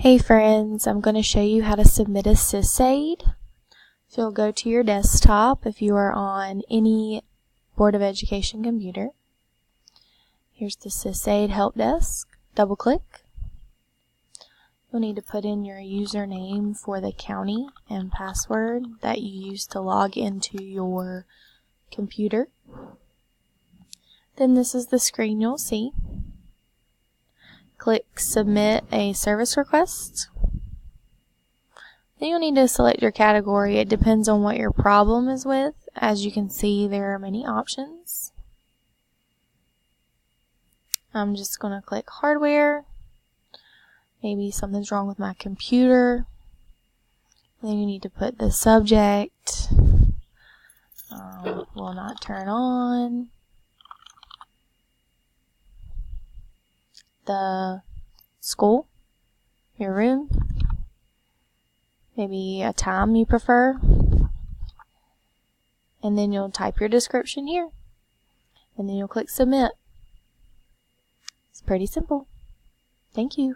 Hey friends, I'm going to show you how to submit a Sysaid. So you'll go to your desktop if you are on any Board of Education computer. Here's the Sysaid help desk. Double click. You'll need to put in your username for the county and password that you use to log into your computer. Then this is the screen you'll see. Click Submit a Service Request. Then you'll need to select your category. It depends on what your problem is with. As you can see, there are many options. I'm just going to click Hardware. Maybe something's wrong with my computer. Then you need to put the subject. Will not turn on. The school, your room, maybe a time you prefer, and then you'll type your description here, and then you'll click Submit. It's pretty simple. Thank you.